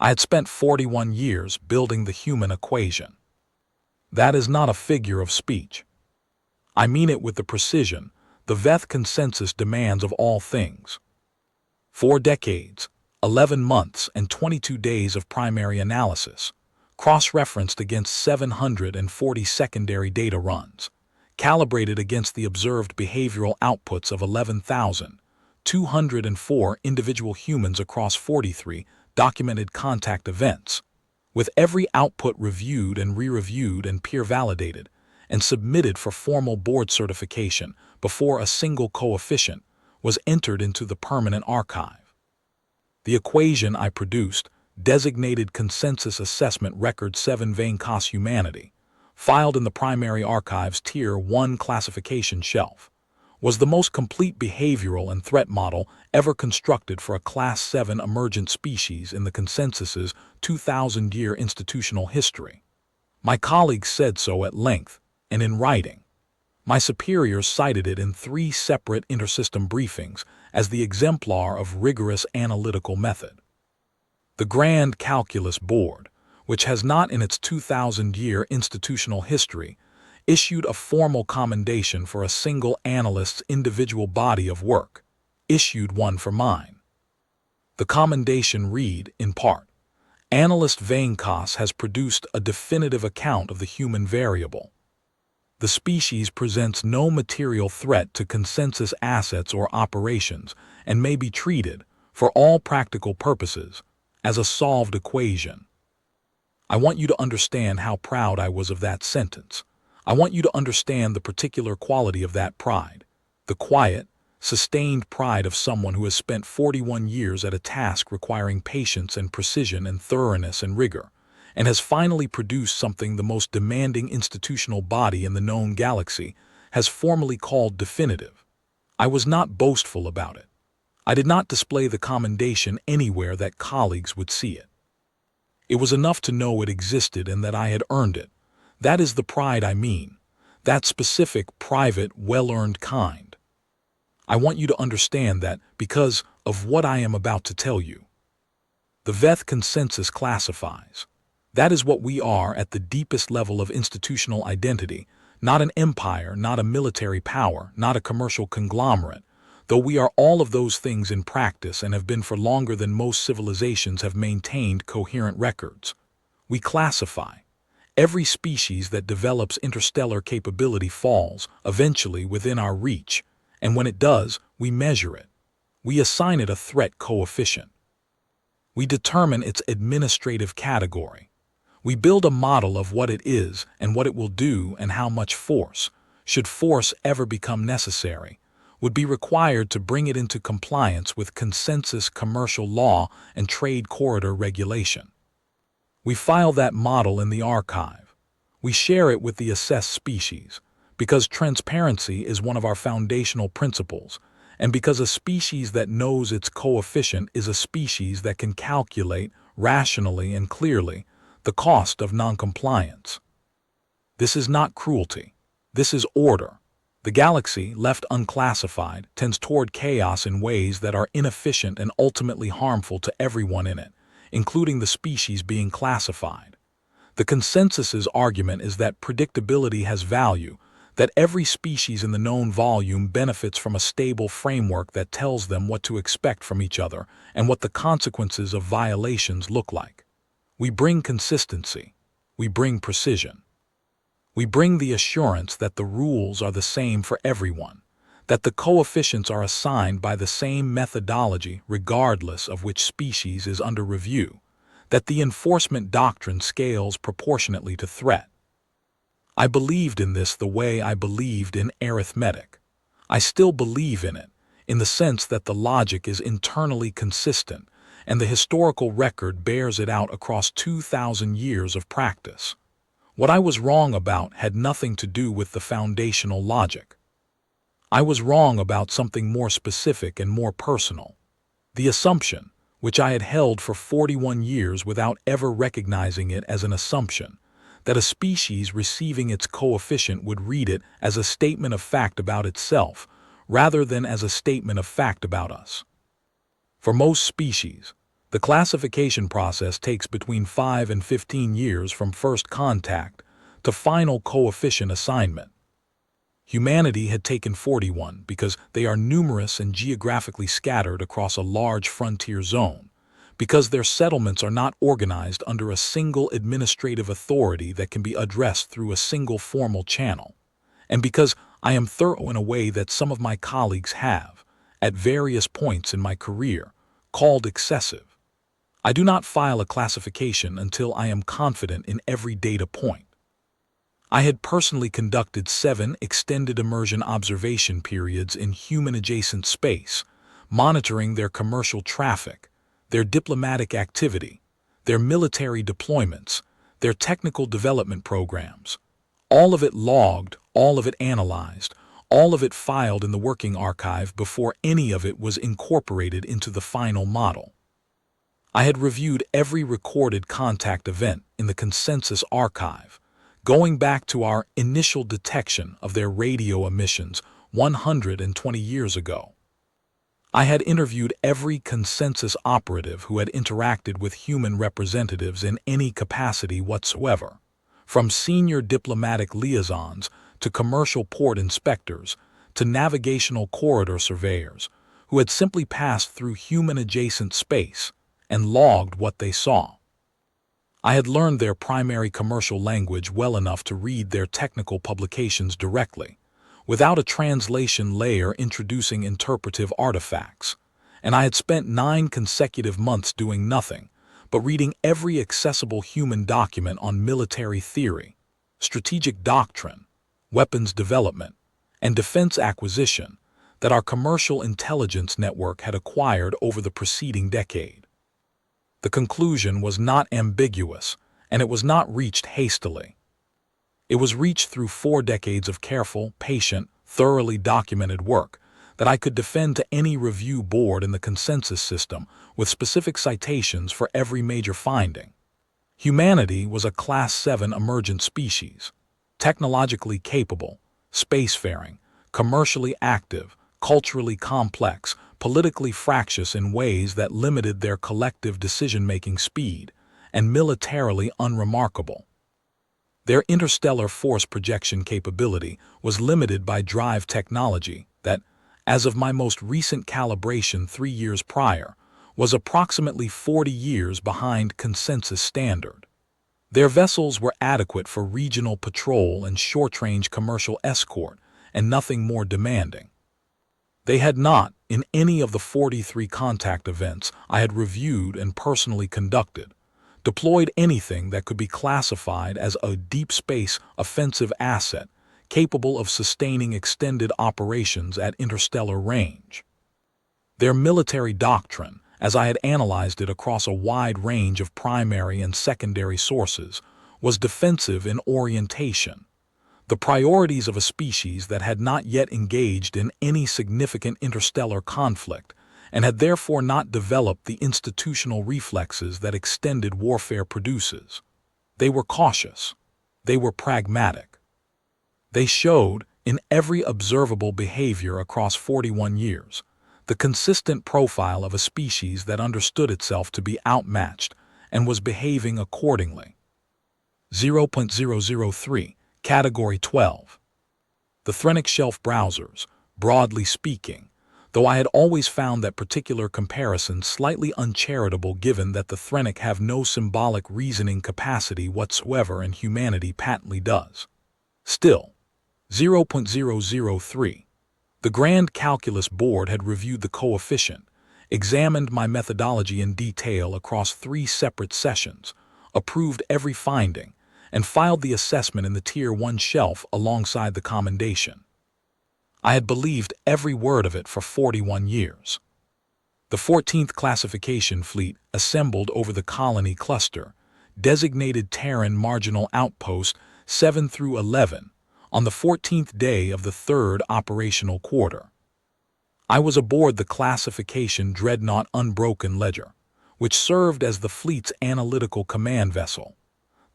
I had spent 41 years building the human equation. That is not a figure of speech. I mean it with the precision the Veth Consensus demands of all things. 4 decades, 11 months, and 22 days of primary analysis, cross-referenced against 740 secondary data runs, calibrated against the observed behavioral outputs of 11,204 individual humans across 43 documented contact events, with every output reviewed and re-reviewed and peer-validated, and submitted for formal board certification before a single coefficient was entered into the permanent archive. The equation I produced, designated Consensus Assessment Record 7 Veth Consensus Humanity, filed in the primary archive's Tier 1 classification shelf, was the most complete behavioral and threat model ever constructed for a Class 7 emergent species in the Consensus's 2,000-year institutional history. My colleagues said so at length and in writing. My superiors cited it in 3 separate intersystem briefings as the exemplar of rigorous analytical method. The Grand Calculus Board, which has not in its 2,000-year institutional history issued a formal commendation for a single analyst's individual body of work, issued one for mine. The commendation read, in part, Analyst Veth Consensus has produced a definitive account of the human variable. The species presents no material threat to consensus assets or operations and may be treated, for all practical purposes, as a solved equation. I want you to understand how proud I was of that sentence. I want you to understand the particular quality of that pride, the quiet, sustained pride of someone who has spent 41 years at a task requiring patience and precision and thoroughness and rigor, and has finally produced something the most demanding institutional body in the known galaxy has formally called definitive. I was not boastful about it. I did not display the commendation anywhere that colleagues would see it. It was enough to know it existed and that I had earned it. That is the pride I mean, that specific, private, well-earned kind. I want you to understand that because of what I am about to tell you. The Veth Consensus classifies. That is what we are at the deepest level of institutional identity, not an empire, not a military power, not a commercial conglomerate, though we are all of those things in practice and have been for longer than most civilizations have maintained coherent records. We classify. Every species that develops interstellar capability falls, eventually, within our reach, and when it does, we measure it. We assign it a threat coefficient. We determine its administrative category. We build a model of what it is and what it will do and how much force, should force ever become necessary, would be required to bring it into compliance with consensus commercial law and trade corridor regulation. We file that model in the archive. We share it with the assessed species, because transparency is one of our foundational principles, and because a species that knows its coefficient is a species that can calculate, rationally and clearly, the cost of noncompliance. This is not cruelty. This is order. The galaxy, left unclassified, tends toward chaos in ways that are inefficient and ultimately harmful to everyone in it, including the species being classified. The consensus's argument is that predictability has value, that every species in the known volume benefits from a stable framework that tells them what to expect from each other and what the consequences of violations look like. We bring consistency. We bring precision. We bring the assurance that the rules are the same for everyone, that the coefficients are assigned by the same methodology regardless of which species is under review, that the enforcement doctrine scales proportionately to threat. I believed in this the way I believed in arithmetic. I still believe in it, in the sense that the logic is internally consistent, and the historical record bears it out across 2,000 years of practice. What I was wrong about had nothing to do with the foundational logic. I was wrong about something more specific and more personal. The assumption, which I had held for 41 years without ever recognizing it as an assumption, that a species receiving its coefficient would read it as a statement of fact about itself, rather than as a statement of fact about us. For most species, The classification process takes between 5 and 15 years from first contact to final coefficient assignment. Humanity had taken 41 because they are numerous and geographically scattered across a large frontier zone, because their settlements are not organized under a single administrative authority that can be addressed through a single formal channel, and because I am thorough in a way that some of my colleagues have, at various points in my career, called excessive. I do not file a classification until I am confident in every data point. I had personally conducted 7 extended immersion observation periods in human-adjacent space, monitoring their commercial traffic, their diplomatic activity, their military deployments, their technical development programs. All of it logged, all of it analyzed, all of it filed in the working archive before any of it was incorporated into the final model. I had reviewed every recorded contact event in the consensus archive, going back to our initial detection of their radio emissions 120 years ago. I had interviewed every consensus operative who had interacted with human representatives in any capacity whatsoever, from senior diplomatic liaisons to commercial port inspectors to navigational corridor surveyors who had simply passed through human-adjacent space and logged what they saw. I had learned their primary commercial language well enough to read their technical publications directly, without a translation layer introducing interpretive artifacts, and I had spent 9 consecutive months doing nothing but reading every accessible human document on military theory, strategic doctrine, weapons development, and defense acquisition that our commercial intelligence network had acquired over the preceding decade. The conclusion was not ambiguous, and it was not reached hastily. It was reached through 4 decades of careful, patient, thoroughly documented work that I could defend to any review board in the consensus system with specific citations for every major finding. Humanity was a Class 7 emergent species, technologically capable, spacefaring, commercially active, culturally complex, politically fractious in ways that limited their collective decision-making speed, and militarily unremarkable. Their interstellar force projection capability was limited by drive technology that, as of my most recent calibration 3 years prior, was approximately 40 years behind consensus standard. Their vessels were adequate for regional patrol and short-range commercial escort, and nothing more demanding. They had not, in any of the 43 contact events I had reviewed and personally conducted, deployed anything that could be classified as a deep space offensive asset capable of sustaining extended operations at interstellar range. Their military doctrine, as I had analyzed it across a wide range of primary and secondary sources, was defensive in orientation, the priorities of a species that had not yet engaged in any significant interstellar conflict and had therefore not developed the institutional reflexes that extended warfare produces. They were cautious. They were pragmatic. They showed, in every observable behavior across 41 years, the consistent profile of a species that understood itself to be outmatched and was behaving accordingly. 0.003, Category 12. The Threnic Shelf browsers, broadly speaking, though I had always found that particular comparison slightly uncharitable given that the Threnic have no symbolic reasoning capacity whatsoever and humanity patently does. Still, 0.003. The Grand Calculus Board had reviewed the coefficient, examined my methodology in detail across 3 separate sessions, approved every finding, and filed the assessment in the Tier 1 shelf alongside the commendation. I had believed every word of it for 41 years. The 14th Classification Fleet assembled over the colony cluster, designated Terran Marginal Outpost 7 through 11, on the 14th day of the 3rd operational quarter. I was aboard the classification dreadnought Unbroken Ledger, which served as the fleet's analytical command vessel,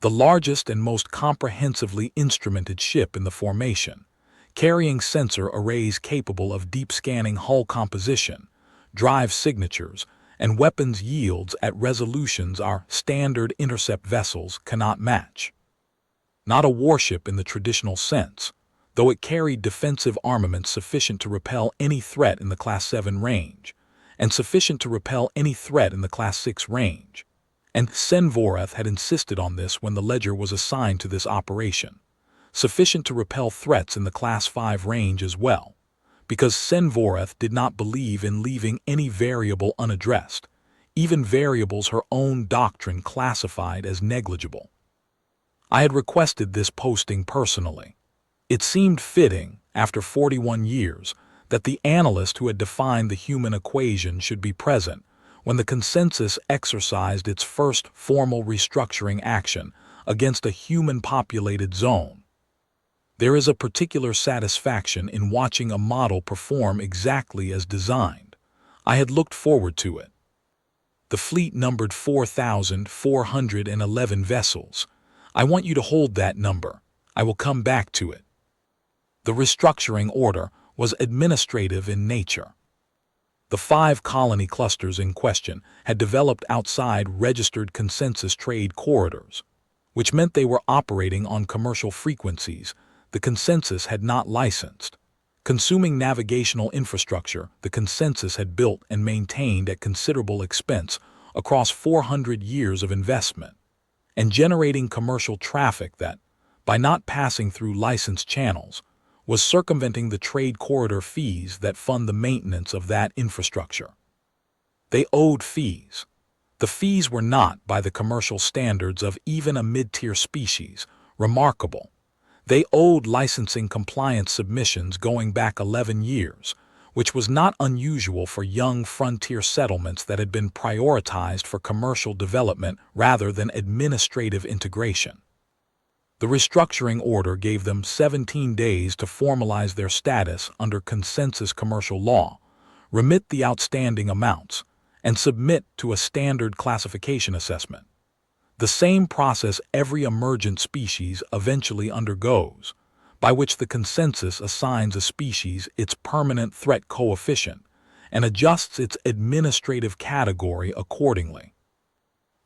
the largest and most comprehensively instrumented ship in the formation, carrying sensor arrays capable of deep scanning hull composition, drive signatures, and weapons yields at resolutions our standard intercept vessels cannot match. Not a warship in the traditional sense, though it carried defensive armament sufficient to repel any threat in the Class 7 range, and sufficient to repel any threat in the Class 6 range. And Sen-Voreth had insisted on this when the ledger was assigned to this operation, sufficient to repel threats in the Class 5 range as well, because Sen-Voreth did not believe in leaving any variable unaddressed, even variables her own doctrine classified as negligible. I had requested this posting personally. It seemed fitting, after 41 years, that the analyst who had defined the human equation should be present when the consensus exercised its first formal restructuring action against a human-populated zone. There is a particular satisfaction in watching a model perform exactly as designed. I had looked forward to it. The fleet numbered 4,411 vessels. I want you to hold that number. I will come back to it. The restructuring order was administrative in nature. The 5 colony clusters in question had developed outside registered consensus trade corridors, which meant they were operating on commercial frequencies the consensus had not licensed, consuming navigational infrastructure the consensus had built and maintained at considerable expense across 400 years of investment, and generating commercial traffic that, by not passing through licensed channels, was circumventing the trade corridor fees that fund the maintenance of that infrastructure. They owed fees. The fees were not, by the commercial standards of even a mid-tier species, remarkable. They owed licensing compliance submissions going back 11 years, which was not unusual for young frontier settlements that had been prioritized for commercial development rather than administrative integration. The restructuring order gave them 17 days to formalize their status under consensus commercial law, remit the outstanding amounts, and submit to a standard classification assessment. The same process every emergent species eventually undergoes, by which the consensus assigns a species its permanent threat coefficient and adjusts its administrative category accordingly.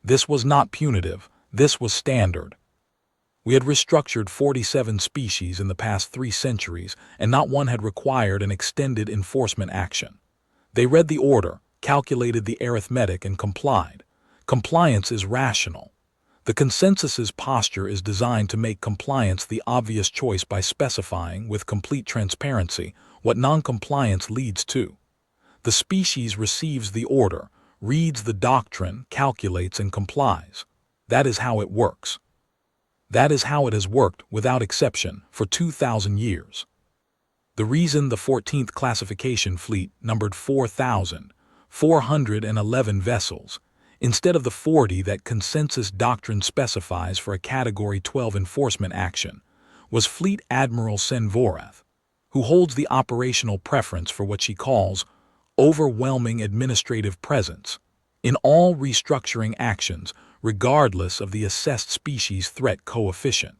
This was not punitive, this was standard. We had restructured 47 species in the past 3 centuries, and not one had required an extended enforcement action. They read the order, calculated the arithmetic, and complied. Compliance is rational. The consensus's posture is designed to make compliance the obvious choice by specifying, with complete transparency, what non-compliance leads to. The species receives the order, reads the doctrine, calculates, and complies. That is how it works. That is how it has worked, without exception, for 2,000 years. The reason the 14th classification fleet numbered 4,411 vessels, instead of the 40 that consensus doctrine specifies for a Category 12 enforcement action, was Fleet Admiral Sen-Voreth, who holds the operational preference for what she calls overwhelming administrative presence in all restructuring actions, regardless of the assessed species threat coefficient.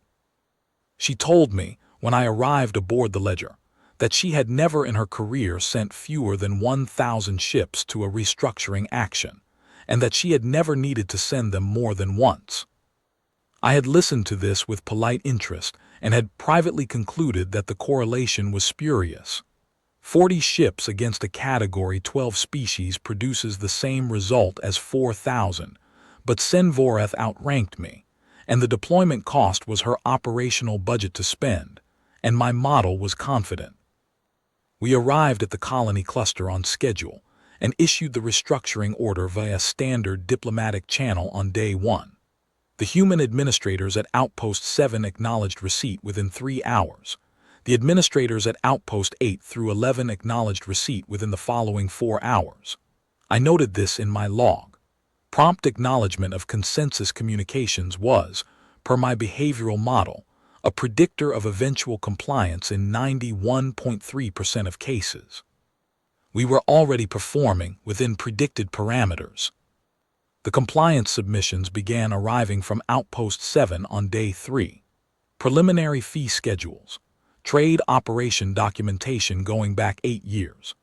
She told me, when I arrived aboard the ledger, that she had never in her career sent fewer than 1,000 ships to a restructuring action, and that she had never needed to send them more than once. I had listened to this with polite interest and had privately concluded that the correlation was spurious. 40 ships against a Category 12 species produces the same result as 4,000, but Sen-Voreth outranked me, and the deployment cost was her operational budget to spend, and my model was confident. We arrived at the colony cluster on schedule and issued the restructuring order via standard diplomatic channel on day 1. The human administrators at Outpost 7 acknowledged receipt within 3 hours. The administrators at Outpost 8 through 11 acknowledged receipt within the following 4 hours. I noted this in my log. Prompt acknowledgement of consensus communications was, per my behavioral model, a predictor of eventual compliance in 91.3% of cases. We were already performing within predicted parameters. The compliance submissions began arriving from Outpost 7 on day 3. Preliminary fee schedules, trade operation documentation going back 8 years,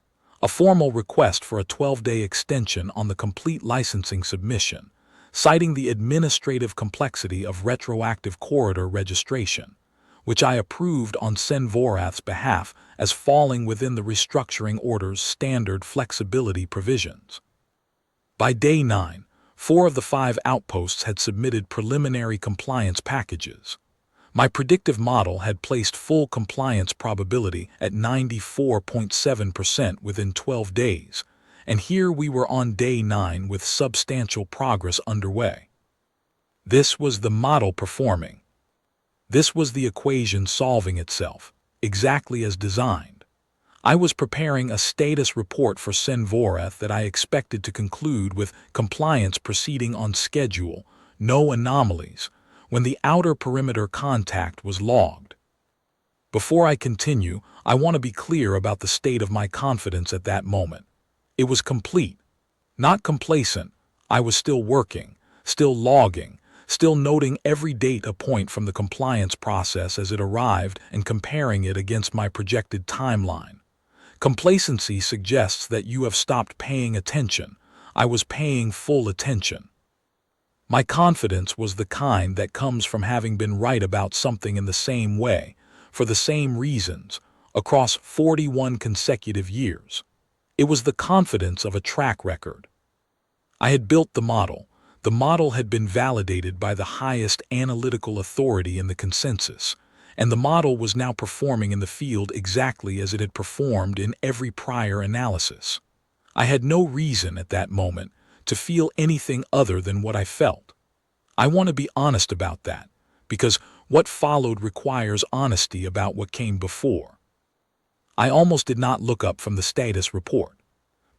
a formal request for a 12-day extension on the complete licensing submission, citing the administrative complexity of retroactive corridor registration, which I approved on Senvorath's behalf as falling within the restructuring order's standard flexibility provisions. By day 9, 4 of the 5 outposts had submitted preliminary compliance packages. My predictive model had placed full compliance probability at 94.7% within 12 days, and here we were on day 9 with substantial progress underway. This was the model performing. This was the equation solving itself, exactly as designed. I was preparing a status report for Senvorath that I expected to conclude with compliance proceeding on schedule, no anomalies, when the outer perimeter contact was logged. Before I continue, I want to be clear about the state of my confidence at that moment. It was complete, not complacent. I was still working, still logging, still noting every data point from the compliance process as it arrived and comparing it against my projected timeline. Complacency suggests that you have stopped paying attention. I was paying full attention. My confidence was the kind that comes from having been right about something in the same way, for the same reasons, across 41 consecutive years. It was the confidence of a track record. I had built the model. The model had been validated by the highest analytical authority in the consensus, and the model was now performing in the field exactly as it had performed in every prior analysis. I had no reason at that moment to feel anything other than what I felt. I want to be honest about that, because what followed requires honesty about what came before. I almost did not look up from the status report.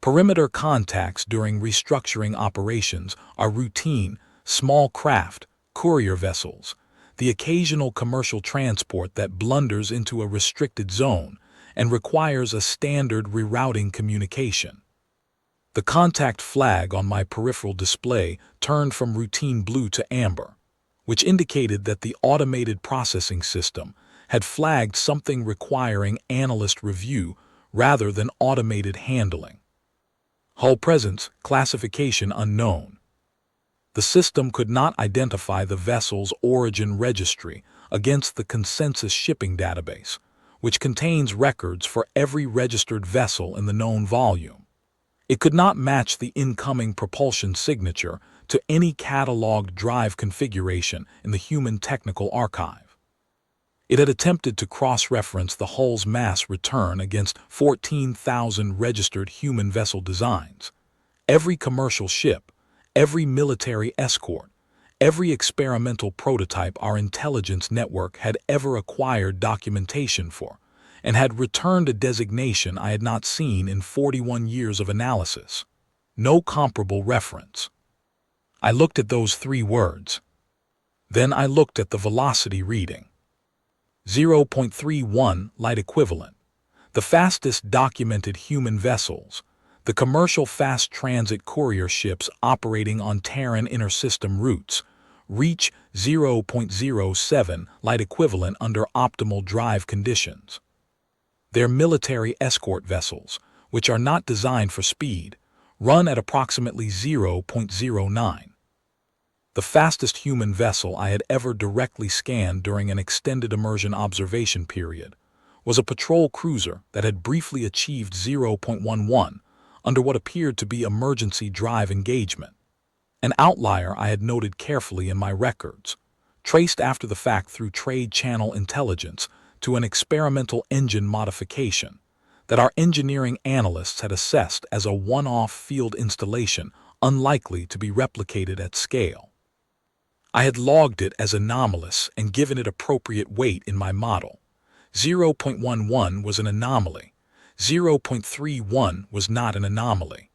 Perimeter contacts during restructuring operations are routine, small craft, courier vessels, the occasional commercial transport that blunders into a restricted zone and requires a standard rerouting communication. The contact flag on my peripheral display turned from routine blue to amber, which indicated that the automated processing system had flagged something requiring analyst review rather than automated handling. Hull presence, classification unknown. The system could not identify the vessel's origin registry against the consensus shipping database, which contains records for every registered vessel in the known volume. It could not match the incoming propulsion signature to any cataloged drive configuration in the Human Technical Archive. It had attempted to cross-reference the hull's mass return against 14,000 registered human vessel designs. Every commercial ship, every military escort, every experimental prototype our intelligence network had ever acquired documentation for, and had returned a designation I had not seen in 41 years of analysis. No comparable reference. I looked at those 3 words. Then I looked at the velocity reading. 0.31 light equivalent. The fastest documented human vessels, the commercial fast transit courier ships operating on Terran intersystem routes, reach 0.07 light equivalent under optimal drive conditions. Their military escort vessels, which are not designed for speed, run at approximately 0.09. The fastest human vessel I had ever directly scanned during an extended immersion observation period was a patrol cruiser that had briefly achieved 0.11 under what appeared to be emergency drive engagement. An outlier I had noted carefully in my records, traced after the fact through trade channel intelligence to an experimental engine modification that our engineering analysts had assessed as a one-off field installation unlikely to be replicated at scale. I had logged it as anomalous and given it appropriate weight in my model. 0.11 was an anomaly. 0.31 was not an anomaly.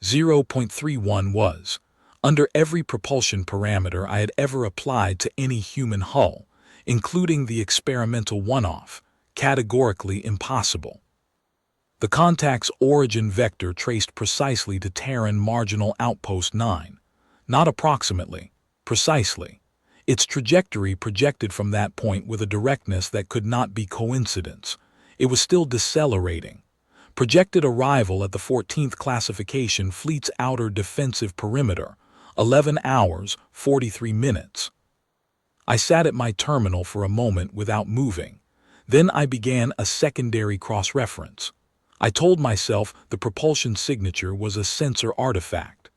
0.31 was, under every propulsion parameter I had ever applied to any human hull, including the experimental one-off, categorically impossible. The contact's origin vector traced precisely to Terran Marginal Outpost 9, not approximately, precisely. Its trajectory projected from that point with a directness that could not be coincidence. It was still decelerating, Projected arrival at the 14th classification fleet's outer defensive perimeter, 11 hours, 43 minutes. I sat at my terminal for a moment without moving. Then I began a secondary cross-reference. I told myself the propulsion signature was a sensor artifact.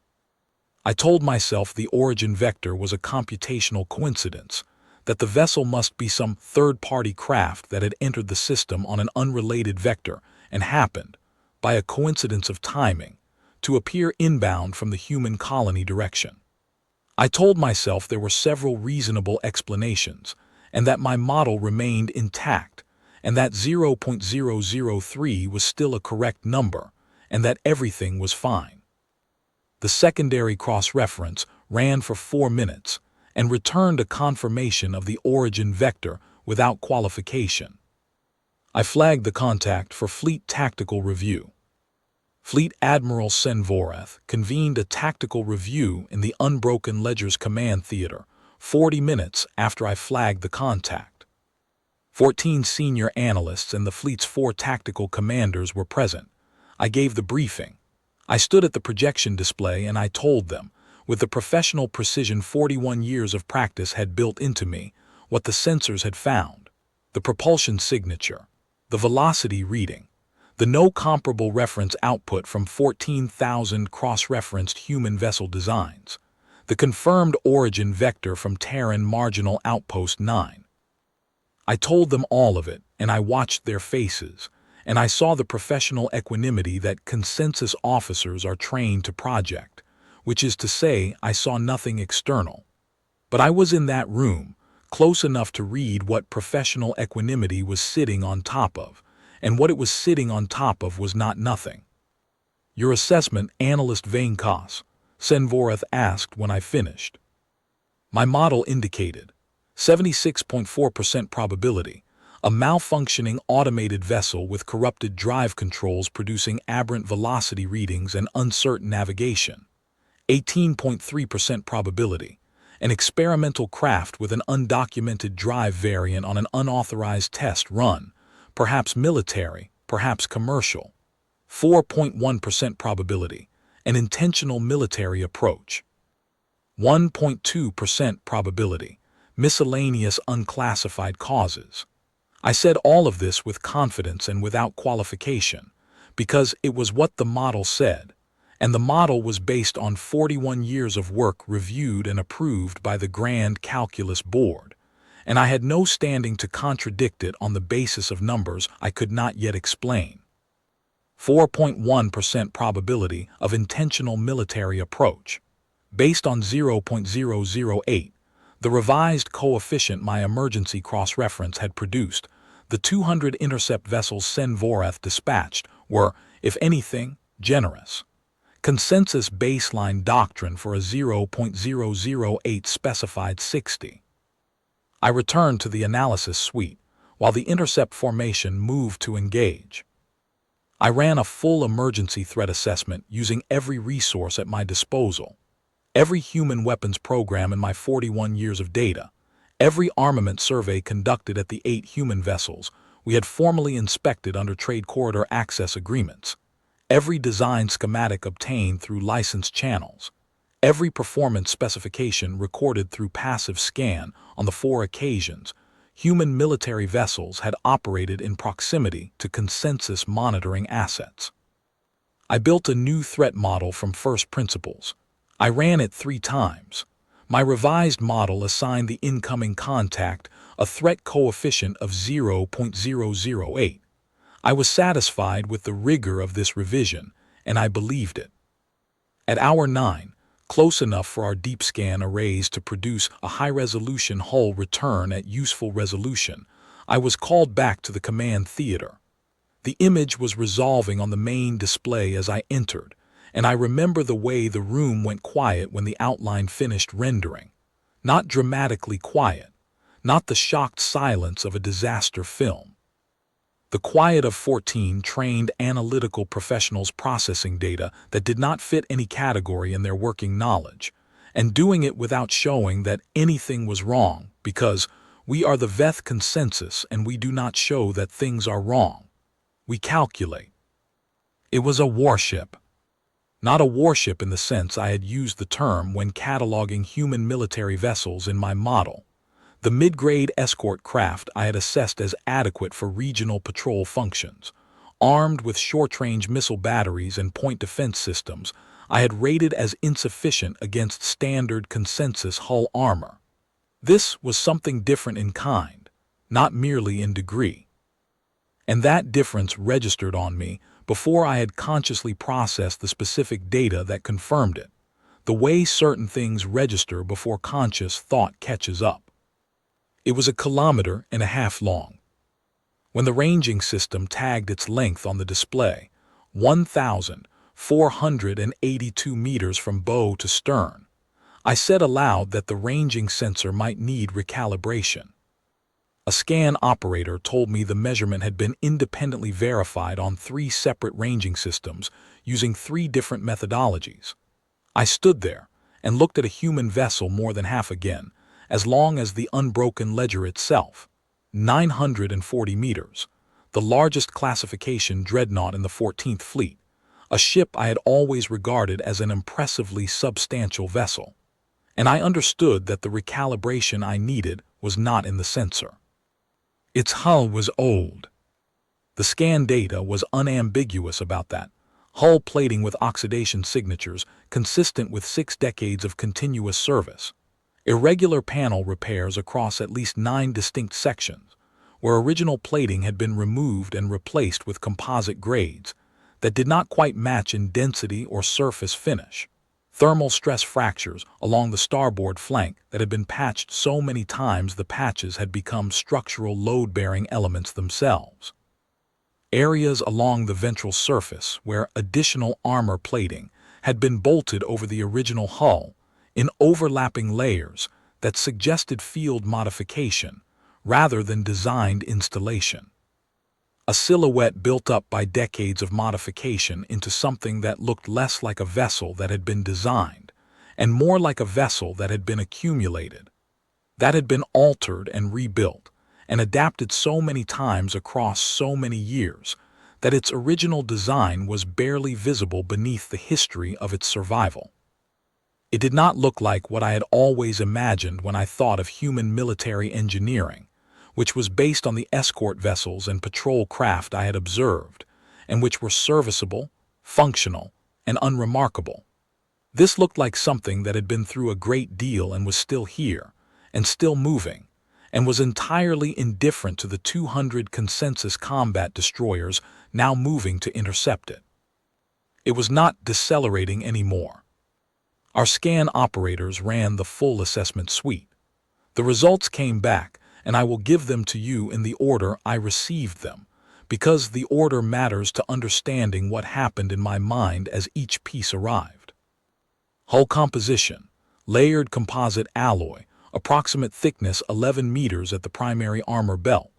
I told myself the origin vector was a computational coincidence, that the vessel must be some third-party craft that had entered the system on an unrelated vector and happened, by a coincidence of timing, to appear inbound from the human colony direction. I told myself there were several reasonable explanations, and that my model remained intact, and that 0.003 was still a correct number, and that everything was fine. The secondary cross-reference ran for 4 minutes and returned a confirmation of the origin vector without qualification. I flagged the contact for Fleet Tactical Review. Fleet Admiral Senvoreth convened a tactical review in the Unbroken Ledger's command theater 40 minutes after I flagged the contact. 14 senior analysts and the fleet's 4 tactical commanders were present. I gave the briefing. I stood at the projection display and I told them, with the professional precision 41 years of practice had built into me, what the sensors had found: the propulsion signature, the velocity reading, the no comparable reference output from 14,000 cross-referenced human vessel designs, the confirmed origin vector from Terran Marginal Outpost 9. I told them all of it, and I watched their faces, and I saw the professional equanimity that consensus officers are trained to project, which is to say, I saw nothing external. But I was in that room, close enough to read what professional equanimity was sitting on top of, and what it was sitting on top of was not nothing. "Your assessment, Analyst Veth," Senvoreth asked when I finished. My model indicated 76.4% probability, a malfunctioning automated vessel with corrupted drive controls producing aberrant velocity readings and uncertain navigation. 18.3% probability, an experimental craft with an undocumented drive variant on an unauthorized test run, perhaps military, perhaps commercial. 4.1% probability, an intentional military approach. 1.2% probability, miscellaneous unclassified causes. I said all of this with confidence and without qualification, because it was what the model said, and the model was based on 41 years of work reviewed and approved by the Grand Calculus Board, and I had no standing to contradict it on the basis of numbers I could not yet explain. 4.1% probability of intentional military approach, based on 0.008, the revised coefficient my emergency cross-reference had produced. The 200 intercept vessels Senvoreth dispatched were, if anything, generous. Consensus baseline doctrine for a 0.008 specified 60. I returned to the analysis suite, while the intercept formation moved to engage. I ran a full emergency threat assessment using every resource at my disposal. Every human weapons program in my 41 years of data, every armament survey conducted at the 8 human vessels we had formally inspected under Trade Corridor Access Agreements, every design schematic obtained through licensed channels, every performance specification recorded through passive scan on the 4 occasions human military vessels had operated in proximity to consensus monitoring assets. I built a new threat model from first principles. I ran it 3 times. My revised model assigned the incoming contact a threat coefficient of 0.008. I was satisfied with the rigor of this revision, and I believed it. At hour 9, close enough for our deep scan arrays to produce a high-resolution hull return at useful resolution, I was called back to the command theater. The image was resolving on the main display as I entered, and I remember the way the room went quiet when the outline finished rendering. Not dramatically quiet, not the shocked silence of a disaster film. The quiet of 14 trained analytical professionals processing data that did not fit any category in their working knowledge, and doing it without showing that anything was wrong, because we are the Veth Consensus and we do not show that things are wrong. We calculate. It was a warship. Not a warship in the sense I had used the term when cataloging human military vessels in my model. The mid-grade escort craft I had assessed as adequate for regional patrol functions. Armed with short-range missile batteries and point defense systems, I had rated as insufficient against standard consensus hull armor. This was something different in kind, not merely in degree. And that difference registered on me before I had consciously processed the specific data that confirmed it, the way certain things register before conscious thought catches up. It was 1.5 kilometers long. When the ranging system tagged its length on the display, 1,482 meters from bow to stern, I said aloud that the ranging sensor might need recalibration. A scan operator told me the measurement had been independently verified on 3 separate ranging systems using 3 different methodologies. I stood there and looked at a human vessel more than half again, as long as the unbroken ledger itself, 940 meters, the largest classification dreadnought in the 14th Fleet, a ship I had always regarded as an impressively substantial vessel. And I understood that the recalibration I needed was not in the sensor. Its hull was old. The scan data was unambiguous about that. Hull plating with oxidation signatures consistent with 6 decades of continuous service. Irregular panel repairs across at least 9 distinct sections, where original plating had been removed and replaced with composite grades that did not quite match in density or surface finish. Thermal stress fractures along the starboard flank that had been patched so many times the patches had become structural load-bearing elements themselves. Areas along the ventral surface where additional armor plating had been bolted over the original hull in overlapping layers that suggested field modification rather than designed installation. A silhouette built up by decades of modification into something that looked less like a vessel that had been designed and more like a vessel that had been accumulated, that had been altered and rebuilt and adapted so many times across so many years that its original design was barely visible beneath the history of its survival. It did not look like what I had always imagined when I thought of human military engineering, which was based on the escort vessels and patrol craft I had observed, and which were serviceable, functional, and unremarkable. This looked like something that had been through a great deal and was still here, and still moving, and was entirely indifferent to the 200 consensus combat destroyers now moving to intercept it. It was not decelerating anymore. Our scan operators ran the full assessment suite. The results came back, and I will give them to you in the order I received them, because the order matters to understanding what happened in my mind as each piece arrived. Hull composition, layered composite alloy, approximate thickness 11 meters at the primary armor belt.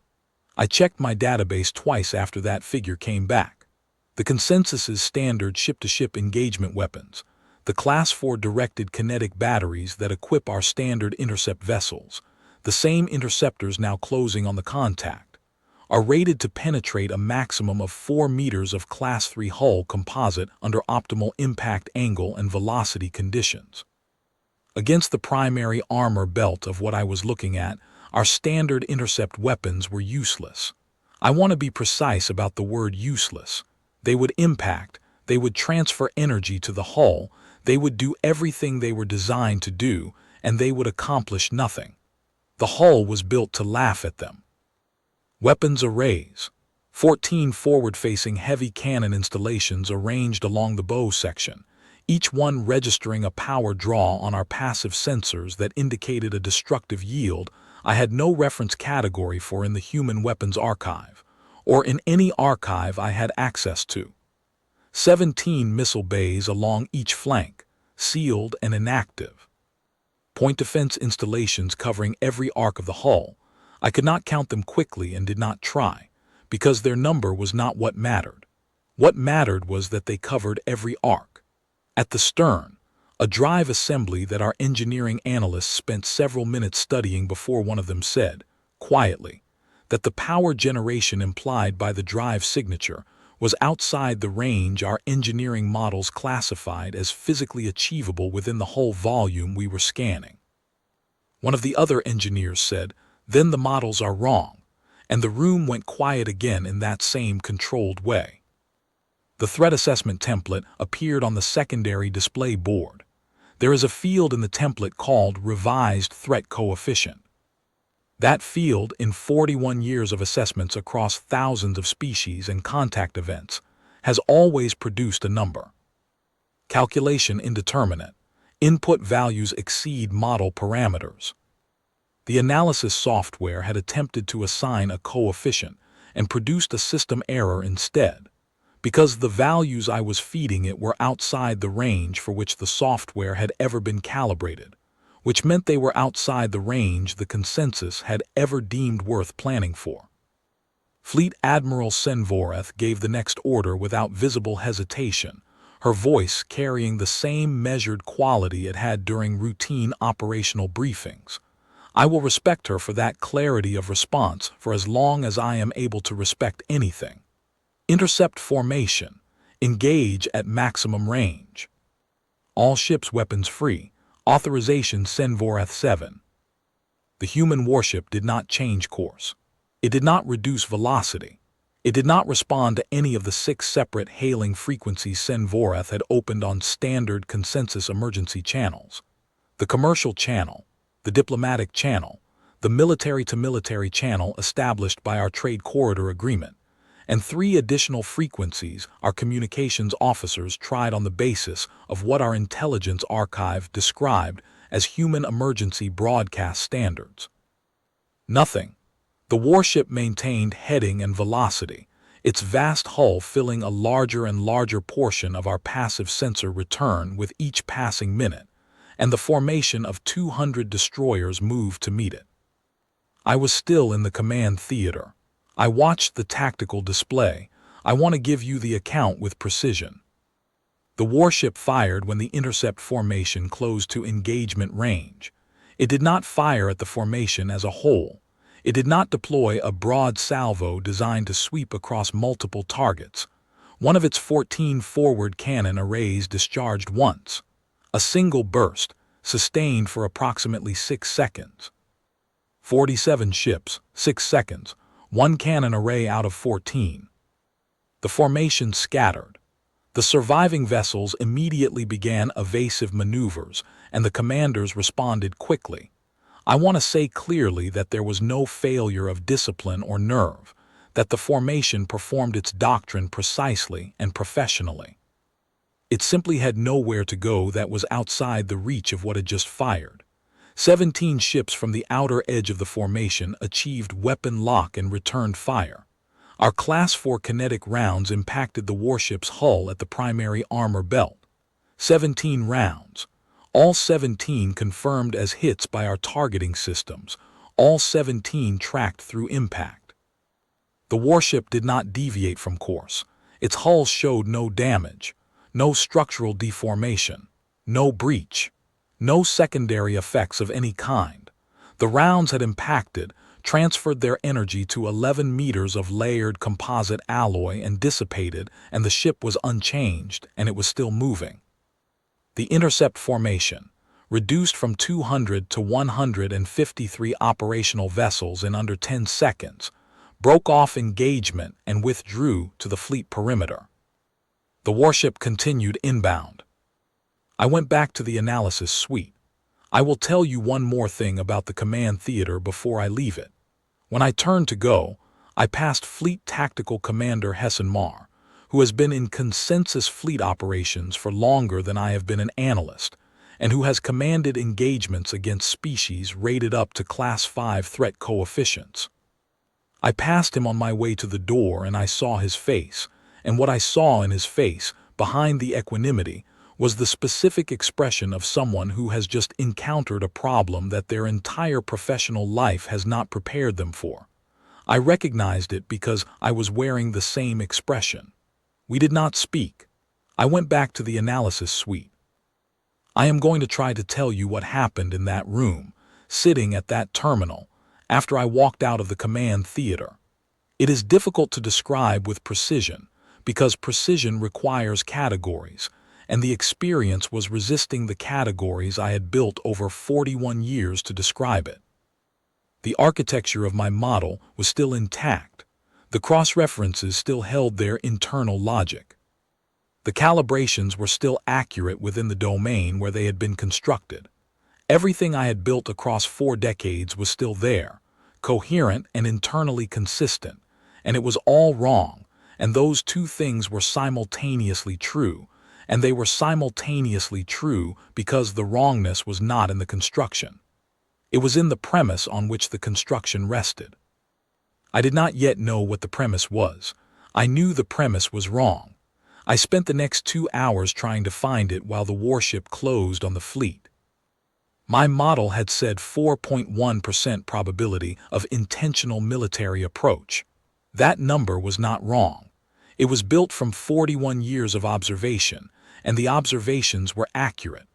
I checked my database twice after that figure came back. The Consensus's standard ship-to-ship engagement weapons, the Class 4 directed kinetic batteries that equip our standard intercept vessels, the same interceptors now closing on the contact, are rated to penetrate a maximum of 4 meters of Class 3 hull composite under optimal impact angle and velocity conditions. Against the primary armor belt of what I was looking at, our standard intercept weapons were useless. I want to be precise about the word useless. They would impact, they would transfer energy to the hull, they would do everything they were designed to do, and they would accomplish nothing. The hull was built to laugh at them. Weapons arrays. 14 forward-facing heavy cannon installations arranged along the bow section, each one registering a power draw on our passive sensors that indicated a destructive yield I had no reference category for in the Human Weapons Archive, or in any archive I had access to. 17 missile bays along each flank, sealed and inactive. Point defense installations covering every arc of the hull. I could not count them quickly and did not try, because their number was not what mattered. What mattered was that they covered every arc. At the stern, a drive assembly that our engineering analysts spent several minutes studying before one of them said, quietly, that the power generation implied by the drive signature was outside the range our engineering models classified as physically achievable within the whole volume we were scanning. One of the other engineers said, "Then the models are wrong," and the room went quiet again in that same controlled way. The threat assessment template appeared on the secondary display board. There is a field in the template called Revised Threat Coefficient. That field, in 41 years of assessments across thousands of species and contact events, has always produced a number. Calculation indeterminate. Input values exceed model parameters. The analysis software had attempted to assign a coefficient and produced a system error instead, because the values I was feeding it were outside the range for which the software had ever been calibrated, which meant they were outside the range the consensus had ever deemed worth planning for. Fleet Admiral Senvoreth gave the next order without visible hesitation, her voice carrying the same measured quality it had during routine operational briefings. I will respect her for that clarity of response for as long as I am able to respect anything. Intercept formation. Engage at maximum range. All ships weapons free. Authorization Senvoreth 7. The human warship did not change course. It did not reduce velocity. It did not respond to any of the 6 separate hailing frequencies Senvoreth had opened on standard consensus emergency channels. The commercial channel, the diplomatic channel, the military-to-military channel established by our trade corridor agreement, and 3 additional frequencies our communications officers tried on the basis of what our intelligence archive described as human emergency broadcast standards. Nothing. The warship maintained heading and velocity, its vast hull filling a larger and larger portion of our passive sensor return with each passing minute, and the formation of 200 destroyers moved to meet it. I was still in the command theater. I watched the tactical display. I want to give you the account with precision. The warship fired when the intercept formation closed to engagement range. It did not fire at the formation as a whole. It did not deploy a broad salvo designed to sweep across multiple targets. One of its 14 forward cannon arrays discharged once. A single burst, sustained for approximately 6 seconds. 47 ships, 6 seconds. 1 cannon array out of 14. The formation scattered. The surviving vessels immediately began evasive maneuvers, and the commanders responded quickly. I want to say clearly that there was no failure of discipline or nerve, that the formation performed its doctrine precisely and professionally. It simply had nowhere to go that was outside the reach of what had just fired. 17 ships from the outer edge of the formation achieved weapon lock and returned fire. Our Class 4 kinetic rounds impacted the warship's hull at the primary armor belt. 17 rounds. All 17 confirmed as hits by our targeting systems. All 17 tracked through impact. The warship did not deviate from course. Its hull showed no damage, no structural deformation, no breach. No secondary effects of any kind. The rounds had impacted, transferred their energy to 11 meters of layered composite alloy and dissipated, and the ship was unchanged, and it was still moving. The intercept formation, reduced from 200 to 153 operational vessels in under 10 seconds, broke off engagement and withdrew to the fleet perimeter. The warship continued inbound. I went back to the analysis suite. I will tell you one more thing about the command theater before I leave it. When I turned to go, I passed Fleet Tactical Commander Hessenmar, who has been in consensus fleet operations for longer than I have been an analyst, and who has commanded engagements against species rated up to Class 5 threat coefficients. I passed him on my way to the door and I saw his face, and what I saw in his face, behind the equanimity, was the specific expression of someone who has just encountered a problem that their entire professional life has not prepared them for. I recognized it because I was wearing the same expression. We did not speak. I went back to the analysis suite. I am going to try to tell you what happened in that room, sitting at that terminal, after I walked out of the command theater. It is difficult to describe with precision, because precision requires categories, and the experience was resisting the categories I had built over 41 years to describe it. The architecture of my model was still intact. The cross-references still held their internal logic. The calibrations were still accurate within the domain where they had been constructed. Everything I had built across 4 decades was still there, coherent and internally consistent, and it was all wrong, and those two things were simultaneously true, and they were simultaneously true because the wrongness was not in the construction. It was in the premise on which the construction rested. I did not yet know what the premise was. I knew the premise was wrong. I spent the next 2 hours trying to find it while the warship closed on the fleet. My model had said 4.1% probability of intentional military approach. That number was not wrong. It was built from 41 years of observation, and the observations were accurate.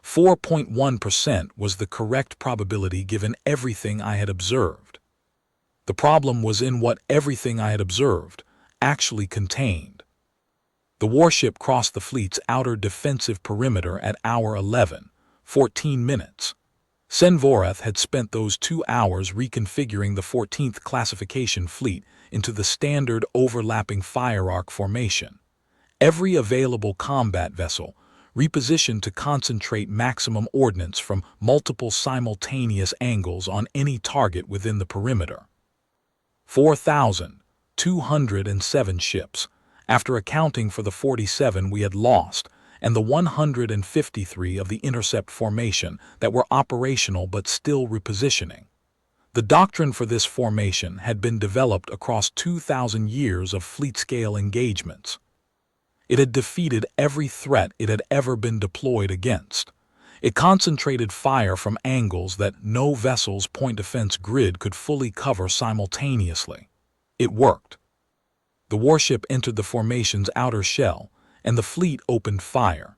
4.1% was the correct probability given everything I had observed. The problem was in what everything I had observed actually contained. The warship crossed the fleet's outer defensive perimeter at hour 11, 14 minutes. Senvoreth had spent those 2 hours reconfiguring the 14th classification fleet into the standard overlapping fire arc formation. Every available combat vessel repositioned to concentrate maximum ordnance from multiple simultaneous angles on any target within the perimeter. 4,207 ships, after accounting for the 47 we had lost, and the 153 of the intercept formation that were operational but still repositioning. The doctrine for this formation had been developed across 2,000 years of fleet-scale engagements. It had defeated every threat it had ever been deployed against. It concentrated fire from angles that no vessel's point defense grid could fully cover simultaneously. It worked. The warship entered the formation's outer shell, and the fleet opened fire.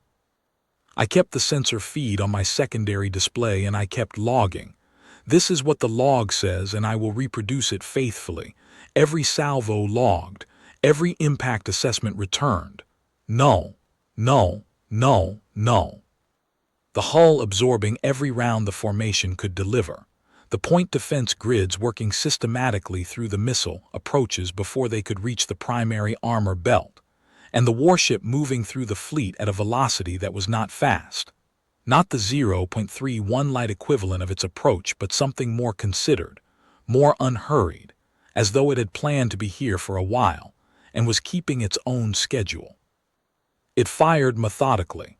I kept the sensor feed on my secondary display and I kept logging. This is what the log says, and I will reproduce it faithfully. Every salvo logged, every impact assessment returned. Null, null, null, null. The hull absorbing every round the formation could deliver. The point defense grids working systematically through the missile approaches before they could reach the primary armor belt, and the warship moving through the fleet at a velocity that was not fast. Not the 0.31 light equivalent of its approach, but something more considered, more unhurried, as though it had planned to be here for a while, and was keeping its own schedule. It fired methodically.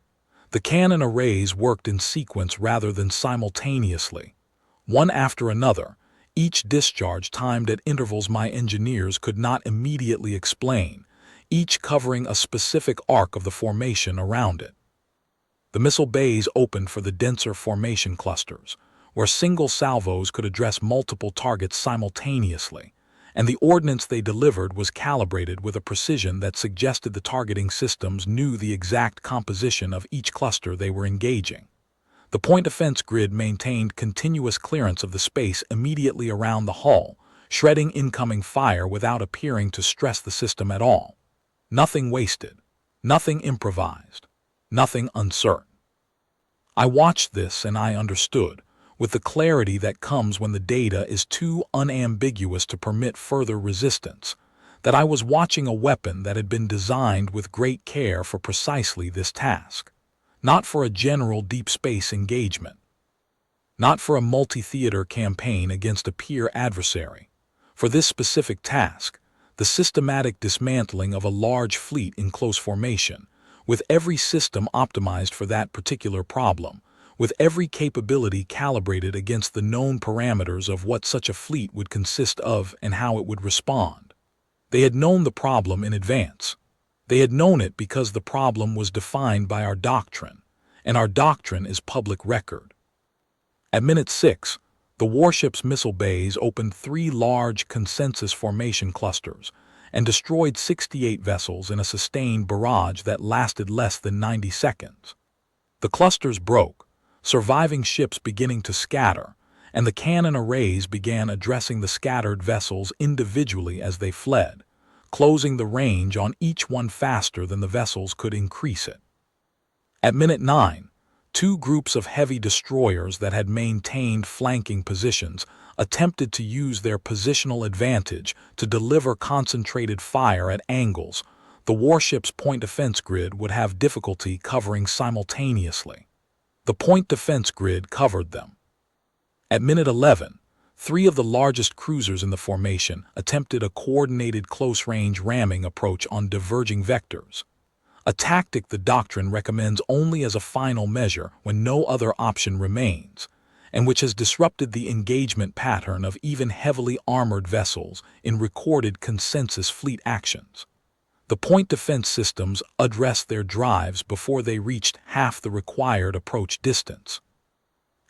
The cannon arrays worked in sequence rather than simultaneously, one after another, each discharge timed at intervals my engineers could not immediately explain, each covering a specific arc of the formation around it. The missile bays opened for the denser formation clusters, where single salvos could address multiple targets simultaneously, and the ordnance they delivered was calibrated with a precision that suggested the targeting systems knew the exact composition of each cluster they were engaging. The point defense grid maintained continuous clearance of the space immediately around the hull, shredding incoming fire without appearing to stress the system at all. Nothing wasted, nothing improvised, nothing uncertain. I watched this and I understood, with the clarity that comes when the data is too unambiguous to permit further resistance, that I was watching a weapon that had been designed with great care for precisely this task. Not for a general deep space engagement. Not for a multi-theater campaign against a peer adversary. For this specific task, the systematic dismantling of a large fleet in close formation, with every system optimized for that particular problem, with every capability calibrated against the known parameters of what such a fleet would consist of and how it would respond. They had known the problem in advance. They had known it because the problem was defined by our doctrine, and our doctrine is public record. At minute 6, the warship's missile bays opened 3 large consensus formation clusters and destroyed 68 vessels in a sustained barrage that lasted less than 90 seconds. The clusters broke, surviving ships beginning to scatter, and the cannon arrays began addressing the scattered vessels individually as they fled, closing the range on each one faster than the vessels could increase it. At minute 9, two groups of heavy destroyers that had maintained flanking positions attempted to use their positional advantage to deliver concentrated fire at angles the warship's point defense grid would have difficulty covering simultaneously. The point defense grid covered them. At minute 11, three of the largest cruisers in the formation attempted a coordinated close-range ramming approach on diverging vectors, a tactic the doctrine recommends only as a final measure when no other option remains, and which has disrupted the engagement pattern of even heavily armored vessels in recorded consensus fleet actions. The point defense systems addressed their drives before they reached half the required approach distance.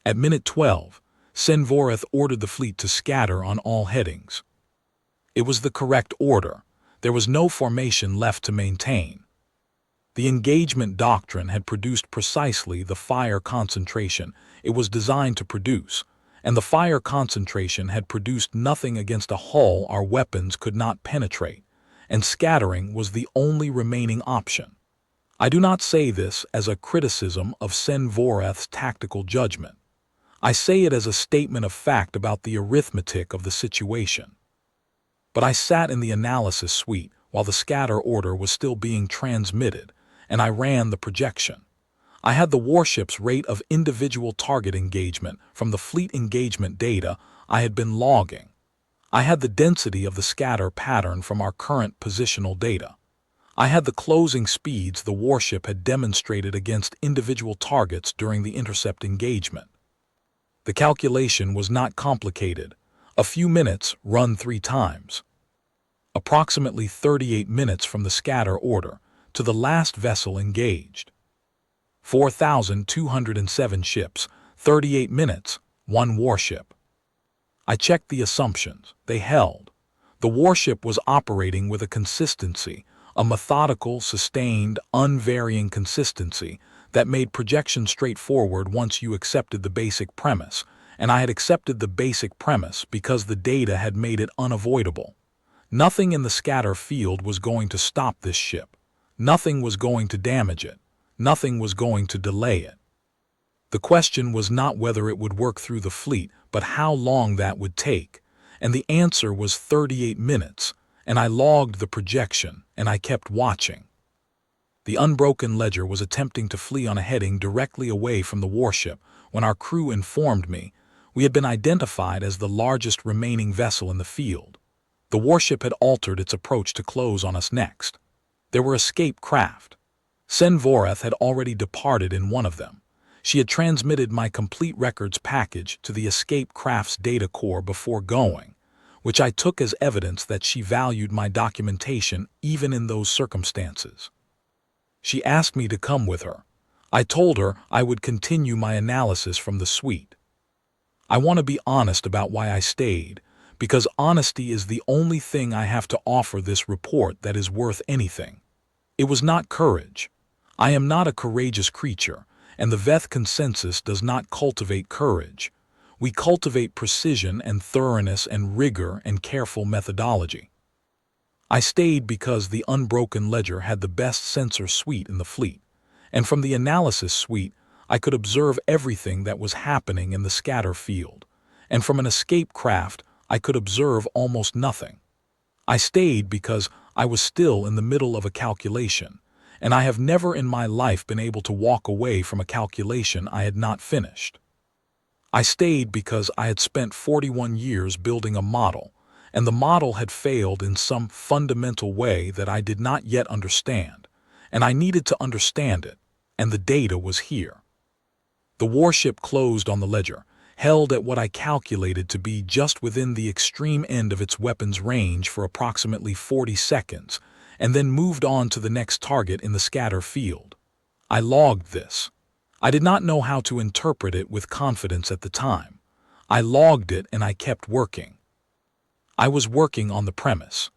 At minute 12, Sen-Voreth ordered the fleet to scatter on all headings. It was the correct order. There was no formation left to maintain. The engagement doctrine had produced precisely the fire concentration it was designed to produce, and the fire concentration had produced nothing against a hull our weapons could not penetrate, and scattering was the only remaining option. I do not say this as a criticism of Sen-Voreth's tactical judgment. I say it as a statement of fact about the arithmetic of the situation. But I sat in the analysis suite while the scatter order was still being transmitted, and I ran the projection. I had the warship's rate of individual target engagement from the fleet engagement data I had been logging. I had the density of the scatter pattern from our current positional data. I had the closing speeds the warship had demonstrated against individual targets during the intercept engagement. The calculation was not complicated. A few minutes run 3 times. Approximately 38 minutes from the scatter order to the last vessel engaged. 4,207 ships, 38 minutes, 1 warship. I checked the assumptions. They held. The warship was operating with a consistency, a methodical, sustained, unvarying consistency that made projection straightforward once you accepted the basic premise, and I had accepted the basic premise because the data had made it unavoidable. Nothing in the scatter field was going to stop this ship. Nothing was going to damage it. Nothing was going to delay it. The question was not whether it would work through the fleet, but how long that would take, and the answer was 38 minutes, and I logged the projection, and I kept watching. The unbroken ledger was attempting to flee on a heading directly away from the warship when our crew informed me we had been identified as the largest remaining vessel in the field. The warship had altered its approach to close on us next. There were escape craft. Sen-Voreth had already departed in one of them. She had transmitted my complete records package to the escape craft's data core before going, which I took as evidence that she valued my documentation even in those circumstances. She asked me to come with her. I told her I would continue my analysis from the suite. I want to be honest about why I stayed, because honesty is the only thing I have to offer this report that is worth anything. It was not courage. I am not a courageous creature, and the Veth Consensus does not cultivate courage. We cultivate precision and thoroughness and rigor and careful methodology. I stayed because the unbroken ledger had the best sensor suite in the fleet, and from the analysis suite I could observe everything that was happening in the scatter field, and from an escape craft I could observe almost nothing. I stayed because I was still in the middle of a calculation, and I have never in my life been able to walk away from a calculation I had not finished. I stayed because I had spent 41 years building a model, and the model had failed in some fundamental way that I did not yet understand, and I needed to understand it, and the data was here. The warship closed on the ledger, held at what I calculated to be just within the extreme end of its weapon's range for approximately 40 seconds, and then moved on to the next target in the scatter field. I logged this. I did not know how to interpret it with confidence at the time. I logged it and I kept working. I was working on the premise.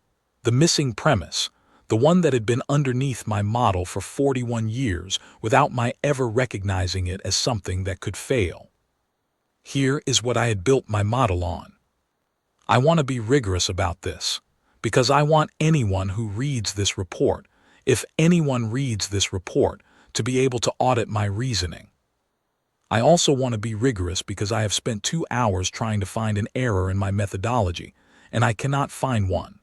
The missing premise, the one that had been underneath my model for 41 years without my ever recognizing it as something that could fail. Here is what I had built my model on. I want to be rigorous about this, because I want anyone who reads this report, if anyone reads this report, to be able to audit my reasoning. I also want to be rigorous because I have spent 2 hours trying to find an error in my methodology, and I cannot find one.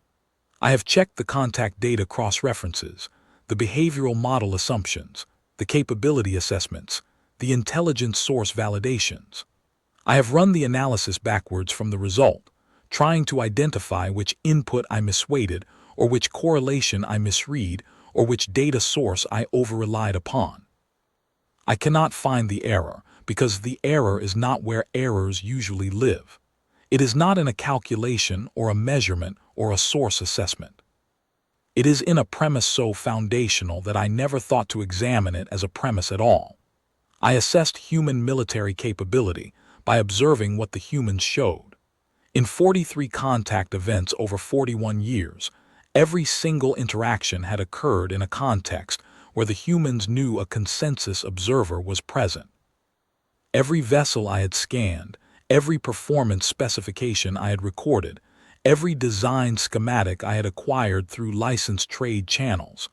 I have checked the contact data cross-references, the behavioral model assumptions, the capability assessments, the intelligence source validations. I have run the analysis backwards from the result, trying to identify which input I misweighted, or which correlation I misread, or which data source I over-relied upon. I cannot find the error, because the error is not where errors usually live. It is not in a calculation or a measurement or a source assessment. It is in a premise so foundational that I never thought to examine it as a premise at all. I assessed human military capability by observing what the humans showed. In 43 contact events over 41 years, every single interaction had occurred in a context where the humans knew a consensus observer was present. Every vessel I had scanned, every performance specification I had recorded, every design schematic I had acquired through licensed trade channels,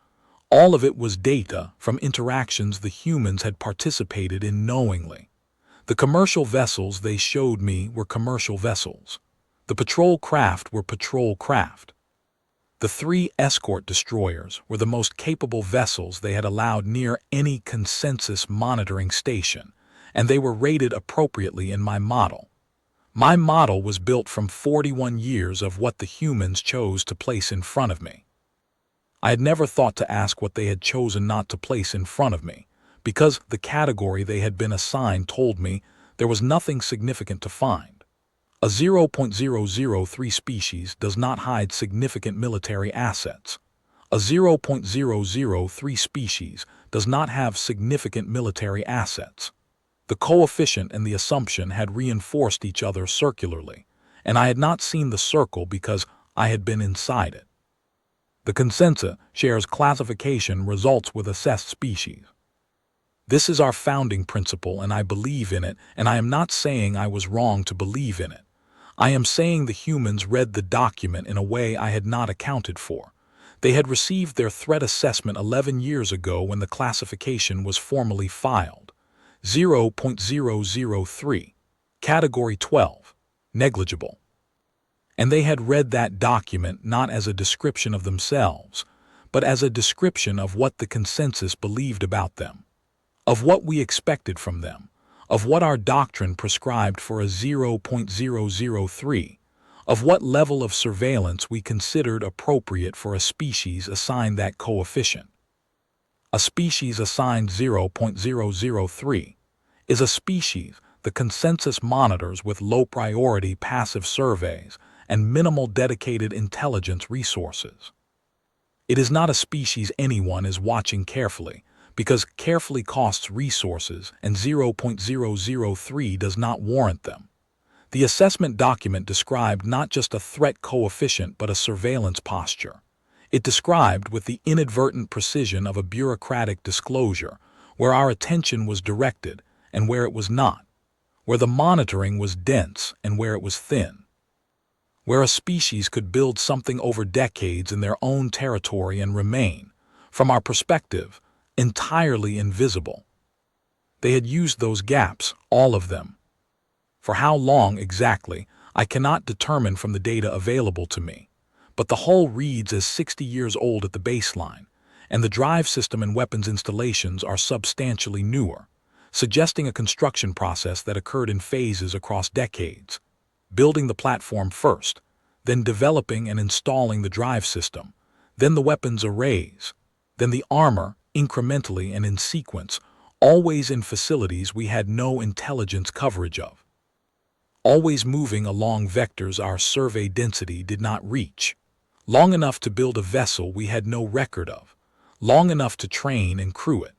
all of it was data from interactions the humans had participated in knowingly. The commercial vessels they showed me were commercial vessels. The patrol craft were patrol craft. The 3 escort destroyers were the most capable vessels they had allowed near any consensus monitoring station, and they were rated appropriately in my model. My model was built from 41 years of what the humans chose to place in front of me. I had never thought to ask what they had chosen not to place in front of me, because the category they had been assigned told me there was nothing significant to find. A 0.003 species does not hide significant military assets. A 0.003 species does not have significant military assets. The coefficient and the assumption had reinforced each other circularly, and I had not seen the circle because I had been inside it. The consensus shares classification results with assessed species. This is our founding principle, and I believe in it, and I am not saying I was wrong to believe in it. I am saying the humans read the document in a way I had not accounted for. They had received their threat assessment 11 years ago when the classification was formally filed. 0.003, Category 12, negligible. And they had read that document not as a description of themselves, but as a description of what the consensus believed about them, of what we expected from them, of what our doctrine prescribed for a 0.003, of what level of surveillance we considered appropriate for a species assigned that coefficient. A species assigned 0.003 is a species the consensus monitors with low-priority passive surveys and minimal dedicated intelligence resources. It is not a species anyone is watching carefully, because carefully costs resources and 0.003 does not warrant them. The assessment document described not just a threat coefficient but a surveillance posture. It described with the inadvertent precision of a bureaucratic disclosure where our attention was directed and where it was not, where the monitoring was dense and where it was thin, where a species could build something over decades in their own territory and remain, from our perspective, entirely invisible. They had used those gaps, all of them. For how long exactly, I cannot determine from the data available to me, but the hull reads as 60 years old at the baseline, and the drive system and weapons installations are substantially newer, suggesting a construction process that occurred in phases across decades. Building the platform first, then developing and installing the drive system, then the weapons arrays, then the armor, incrementally and in sequence, always in facilities we had no intelligence coverage of. Always moving along vectors our survey density did not reach. Long enough to build a vessel we had no record of. Long enough to train and crew it.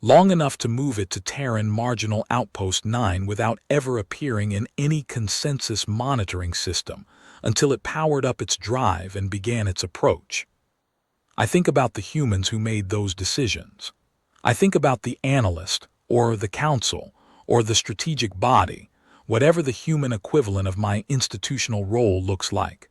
Long enough to move it to Terran Marginal Outpost 9 without ever appearing in any consensus monitoring system until it powered up its drive and began its approach. I think about the humans who made those decisions. I think about the analyst, or the council, or the strategic body, whatever the human equivalent of my institutional role looks like,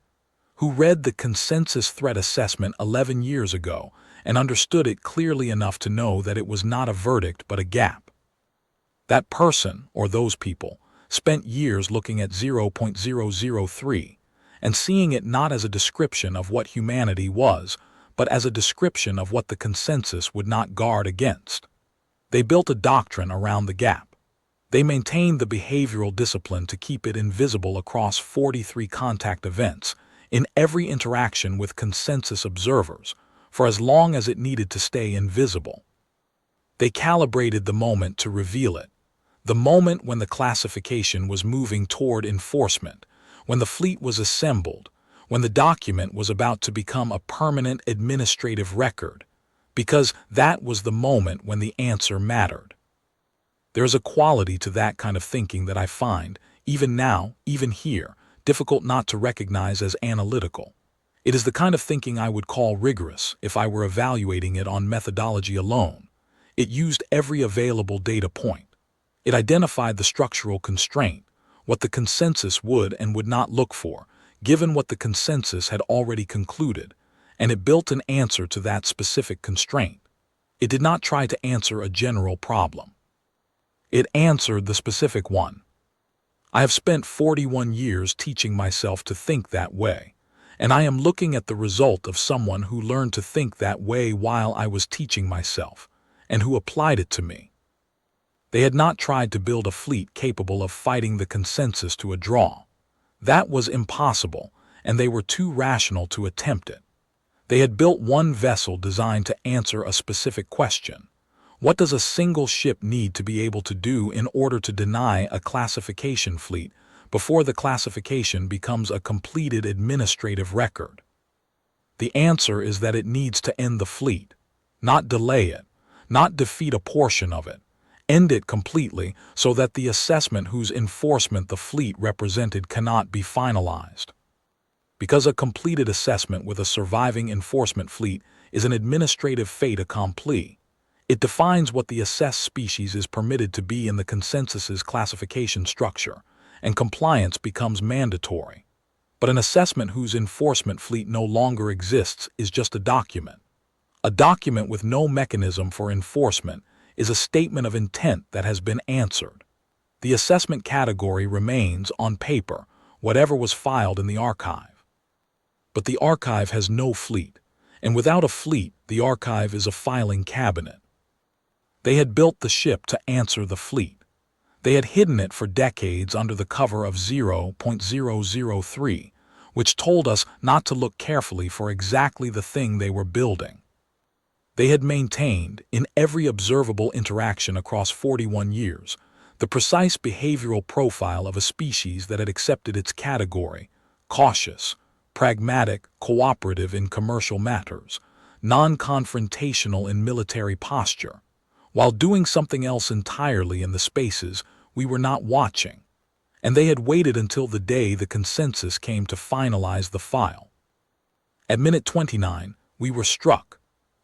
who read the consensus threat assessment 11 years ago and understood it clearly enough to know that it was not a verdict but a gap. That person, or those people, spent years looking at 0.003 and seeing it not as a description of what humanity was, but as a description of what the consensus would not guard against. They built a doctrine around the gap. They maintained the behavioral discipline to keep it invisible across 43 contact events, in every interaction with consensus observers, for as long as it needed to stay invisible. They calibrated the moment to reveal it, the moment when the classification was moving toward enforcement, when the fleet was assembled, when the document was about to become a permanent administrative record, because that was the moment when the answer mattered. There is a quality to that kind of thinking that I find, even now, even here, difficult not to recognize as analytical. It is the kind of thinking I would call rigorous if I were evaluating it on methodology alone. It used every available data point. It identified the structural constraint, what the consensus would and would not look for, given what the consensus had already concluded, and it built an answer to that specific constraint. It did not try to answer a general problem. It answered the specific one. I have spent 41 years teaching myself to think that way, and I am looking at the result of someone who learned to think that way while I was teaching myself, and who applied it to me. They had not tried to build a fleet capable of fighting the consensus to a draw. That was impossible, and they were too rational to attempt it. They had built one vessel designed to answer a specific question. What does a single ship need to be able to do in order to deny a classification fleet before the classification becomes a completed administrative record? The answer is that it needs to end the fleet, not delay it, not defeat a portion of it. End it completely so that the assessment whose enforcement the fleet represented cannot be finalized. Because a completed assessment with a surviving enforcement fleet is an administrative fait accompli, it defines what the assessed species is permitted to be in the consensus's classification structure, and compliance becomes mandatory. But an assessment whose enforcement fleet no longer exists is just a document. A document with no mechanism for enforcement is a statement of intent that has been answered. The assessment category remains, on paper, whatever was filed in the archive. But the archive has no fleet, and without a fleet, the archive is a filing cabinet. They had built the ship to answer the fleet. They had hidden it for decades under the cover of 0.003, which told us not to look carefully for exactly the thing they were building. They had maintained, in every observable interaction across 41 years, the precise behavioral profile of a species that had accepted its category: cautious, pragmatic, cooperative in commercial matters, non-confrontational in military posture, while doing something else entirely in the spaces we were not watching. And they had waited until the day the consensus came to finalize the file. At minute 29, we were struck.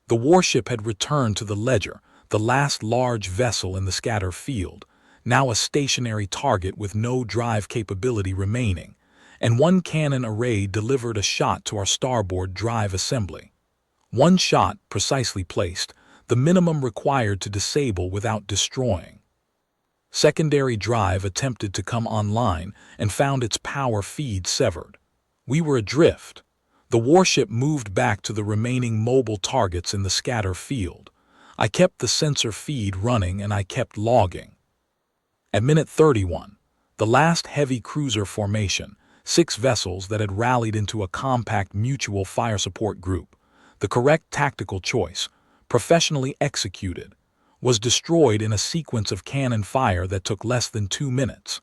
The warship had returned to the ledger, the last large vessel in the scatter field, now a stationary target with no drive capability remaining, and one cannon array delivered a shot to our starboard drive assembly. One shot, precisely placed, the minimum required to disable without destroying. Secondary drive attempted to come online and found its power feed severed. We were adrift. The warship moved back to the remaining mobile targets in the scatter field. I kept the sensor feed running and I kept logging. At minute 31, the last heavy cruiser formation, 6 vessels that had rallied into a compact mutual fire support group, the correct tactical choice, professionally executed, was destroyed in a sequence of cannon fire that took less than 2 minutes.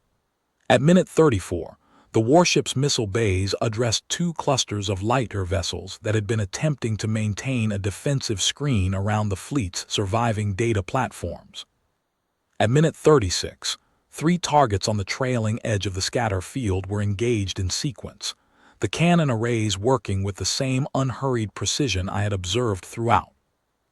At minute 34, the warship's missile bays addressed 2 clusters of lighter vessels that had been attempting to maintain a defensive screen around the fleet's surviving data platforms. At minute 36, 3 targets on the trailing edge of the scatter field were engaged in sequence, the cannon arrays working with the same unhurried precision I had observed throughout.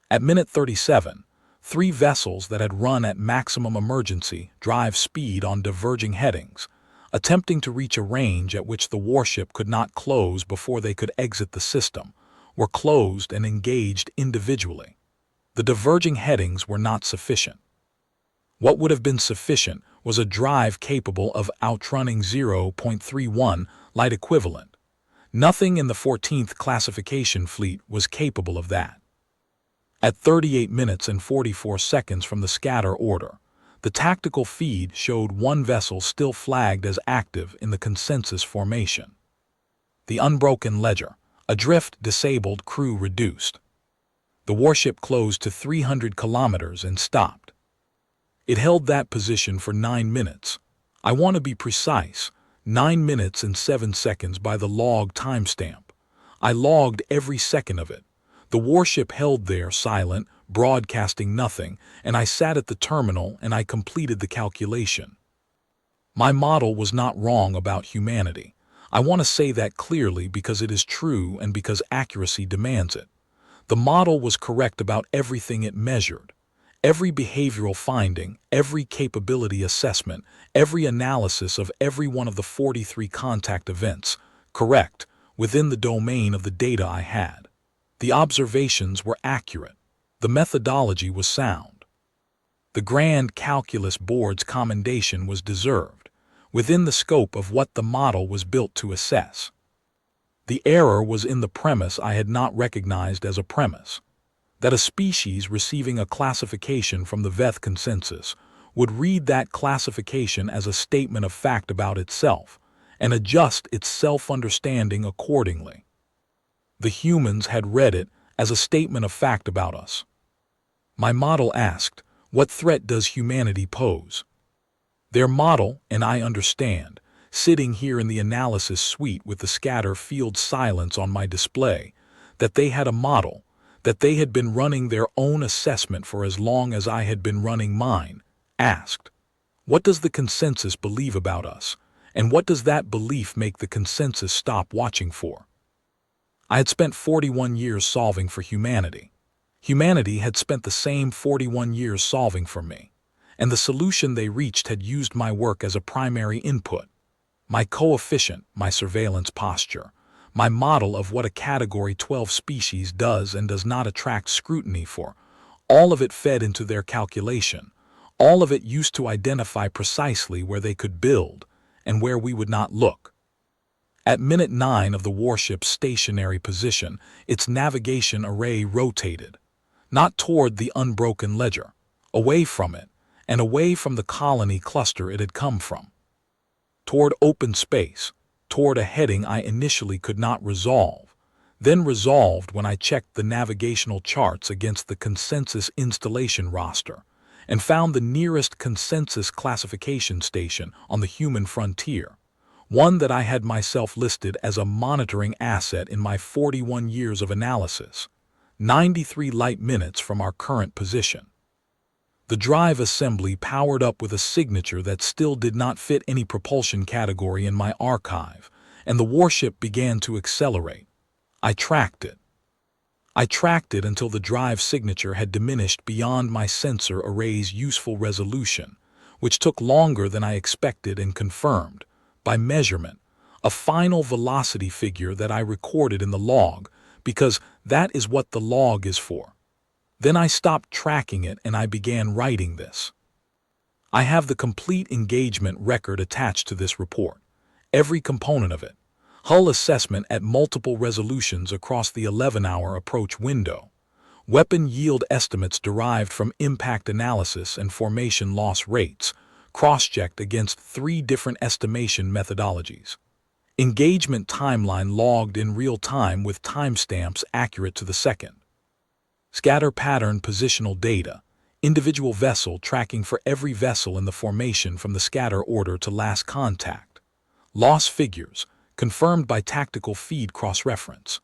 At minute 37, 3 vessels that had run at maximum emergency drive speed on diverging headings, attempting to reach a range at which the warship could not close before they could exit the system, were closed and engaged individually. The diverging headings were not sufficient. What would have been sufficient was a drive capable of outrunning 0.31 light equivalent. Nothing in the 14th classification fleet was capable of that. At 38 minutes and 44 seconds from the scatter order, the tactical feed showed one vessel still flagged as active in the consensus formation. The unbroken ledger, adrift, disabled, crew reduced. The warship closed to 300 kilometers and stopped. It held that position for 9 minutes. I want to be precise, 9 minutes and 7 seconds by the log timestamp. I logged every second of it. The warship held there silent, broadcasting nothing, and I sat at the terminal and I completed the calculation. My model was not wrong about humanity. I want to say that clearly because it is true and because accuracy demands it. The model was correct about everything it measured. Every behavioral finding, every capability assessment, every analysis of every one of the 43 contact events, correct, within the domain of the data I had. The observations were accurate. The methodology was sound. The grand calculus board's commendation was deserved, within the scope of what the model was built to assess. The error was in the premise I had not recognized as a premise, that a species receiving a classification from the Veth Consensus would read that classification as a statement of fact about itself and adjust its self-understanding accordingly. The humans had read it as a statement of fact about us. My model asked, what threat does humanity pose? Their model, and I understand, sitting here in the analysis suite with the scatter field silence on my display, that they had a model, that they had been running their own assessment for as long as I had been running mine, asked, what does the consensus believe about us, and what does that belief make the consensus stop watching for? I had spent 41 years solving for humanity. Humanity had spent the same 41 years solving for me, and the solution they reached had used my work as a primary input. My coefficient, my surveillance posture, my model of what a Category 12 species does and does not attract scrutiny for, all of it fed into their calculation. All of it used to identify precisely where they could build and where we would not look. At minute 9 of the warship's stationary position, its navigation array rotated, not toward the unbroken ledger, away from it, and away from the colony cluster it had come from, toward open space, toward a heading I initially could not resolve, then resolved when I checked the navigational charts against the consensus installation roster and found the nearest consensus classification station on the human frontier, one that I had myself listed as a monitoring asset in my 41 years of analysis, 93 light minutes from our current position. The drive assembly powered up with a signature that still did not fit any propulsion category in my archive, and the warship began to accelerate. I tracked it. I tracked it until the drive signature had diminished beyond my sensor array's useful resolution, which took longer than I expected and confirmed, by measurement, a final velocity figure that I recorded in the log, because that is what the log is for. Then I stopped tracking it and I began writing this. I have the complete engagement record attached to this report, every component of it, hull assessment at multiple resolutions across the 11-hour approach window, weapon yield estimates derived from impact analysis and formation loss rates, cross-checked against 3 different estimation methodologies. Engagement timeline logged in real time with timestamps accurate to the second. Scatter pattern positional data, individual vessel tracking for every vessel in the formation from the scatter order to last contact. Loss figures, confirmed by tactical feed cross-reference.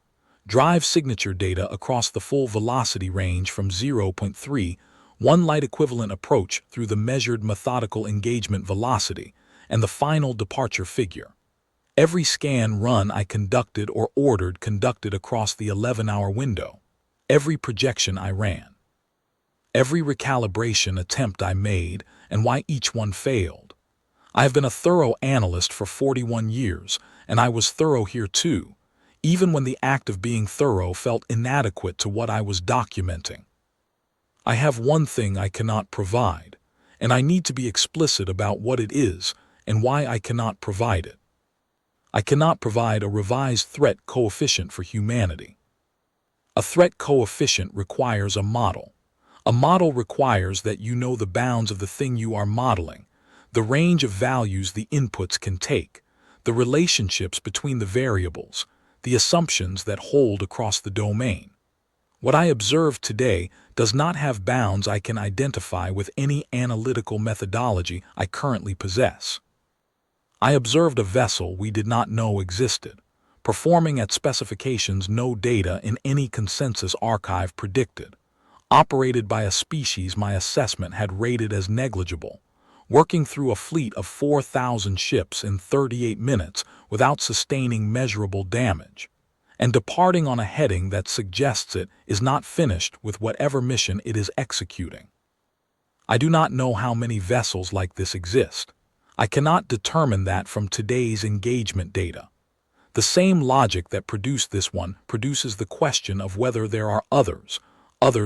Drive signature data across the full velocity range from 0.3, 1 light equivalent approach through the measured methodical engagement velocity, and the final departure figure. Every scan run I conducted or ordered conducted across the 11-hour window. Every projection I ran. Every recalibration attempt I made and why each one failed. I have been a thorough analyst for 41 years, and I was thorough here too, even when the act of being thorough felt inadequate to what I was documenting. I have one thing I cannot provide, and I need to be explicit about what it is and why I cannot provide it. I cannot provide a revised threat coefficient for humanity. A threat coefficient requires a model. A model requires that you know the bounds of the thing you are modeling, the range of values the inputs can take, the relationships between the variables, the assumptions that hold across the domain. What I observe today does not have bounds I can identify with any analytical methodology I currently possess. I observed a vessel we did not know existed, performing at specifications no data in any consensus archive predicted, operated by a species my assessment had rated as negligible, working through a fleet of 4,000 ships in 38 minutes without sustaining measurable damage, and departing on a heading that suggests it is not finished with whatever mission it is executing. I do not know how many vessels like this exist. I cannot determine that from today's engagement data. The same logic that produced this one produces the question of whether there are others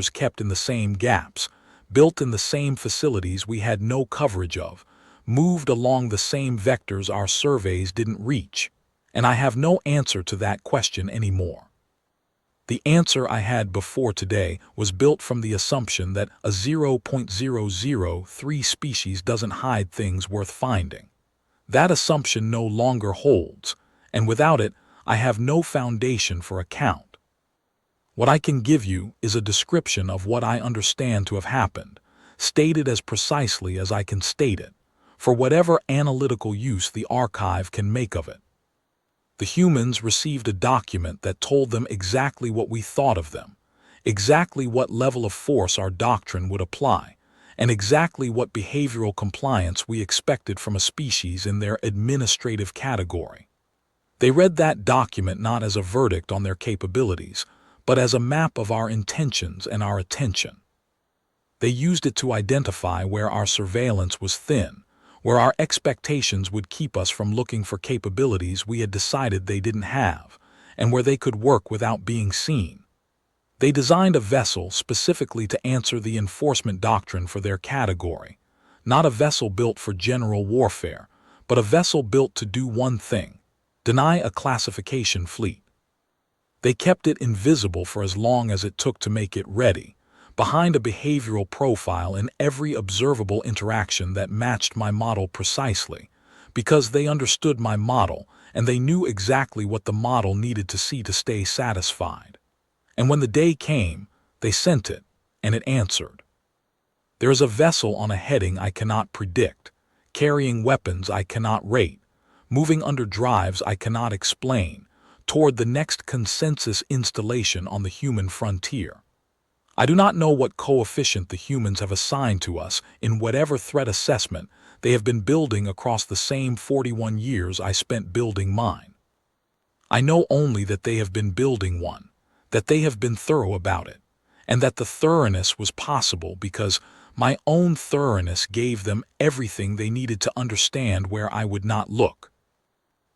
kept in the same gaps, built in the same facilities we had no coverage of, moved along the same vectors our surveys didn't reach, and I have no answer to that question anymore. The answer I had before today was built from the assumption that a 0.003 species doesn't hide things worth finding. That assumption no longer holds, and without it, I have no foundation for account. What I can give you is a description of what I understand to have happened, stated as precisely as I can state it, for whatever analytical use the archive can make of it. The humans received a document that told them exactly what we thought of them, exactly what level of force our doctrine would apply, and exactly what behavioral compliance we expected from a species in their administrative category. They read that document not as a verdict on their capabilities, but as a map of our intentions and our attention. They used it to identify where our surveillance was thin, where our expectations would keep us from looking for capabilities we had decided they didn't have, and where they could work without being seen. They designed a vessel specifically to answer the enforcement doctrine for their category, not a vessel built for general warfare, but a vessel built to do one thing: deny a classification fleet. They kept it invisible for as long as it took to make it ready, behind a behavioral profile in every observable interaction that matched my model precisely, because they understood my model and they knew exactly what the model needed to see to stay satisfied. And when the day came, they sent it, and it answered. There is a vessel on a heading I cannot predict, carrying weapons I cannot rate, moving under drives I cannot explain, toward the next consensus installation on the human frontier. I do not know what coefficient the humans have assigned to us in whatever threat assessment they have been building across the same 41 years I spent building mine. I know only that they have been building one, that they have been thorough about it, and that the thoroughness was possible because my own thoroughness gave them everything they needed to understand where I would not look.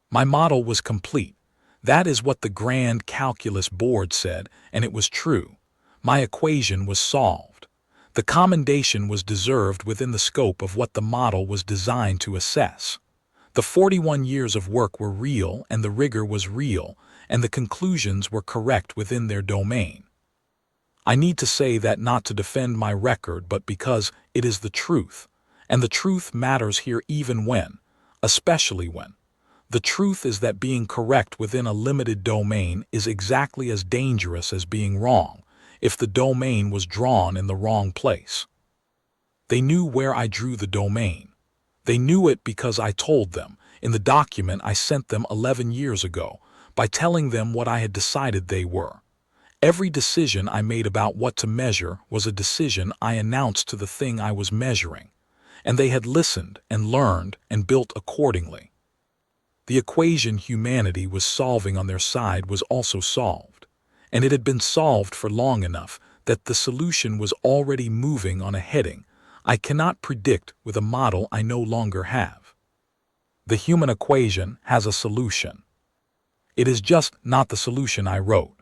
My model was complete. That is what the grand calculus board said, and it was true. My equation was solved. The commendation was deserved within the scope of what the model was designed to assess. The 41 years of work were real, and the rigor was real, and the conclusions were correct within their domain. I need to say that not to defend my record, but because it is the truth, and the truth matters here even when, especially when, the truth is that being correct within a limited domain is exactly as dangerous as being wrong if the domain was drawn in the wrong place. They knew where I drew the domain. They knew it because I told them in the document I sent them 11 years ago by telling them what I had decided they were. Every decision I made about what to measure was a decision I announced to the thing I was measuring, and they had listened and learned and built accordingly. The equation humanity was solving on their side was also solved, and it had been solved for long enough that the solution was already moving on a heading I cannot predict with a model I no longer have. The human equation has a solution. It is just not the solution I wrote.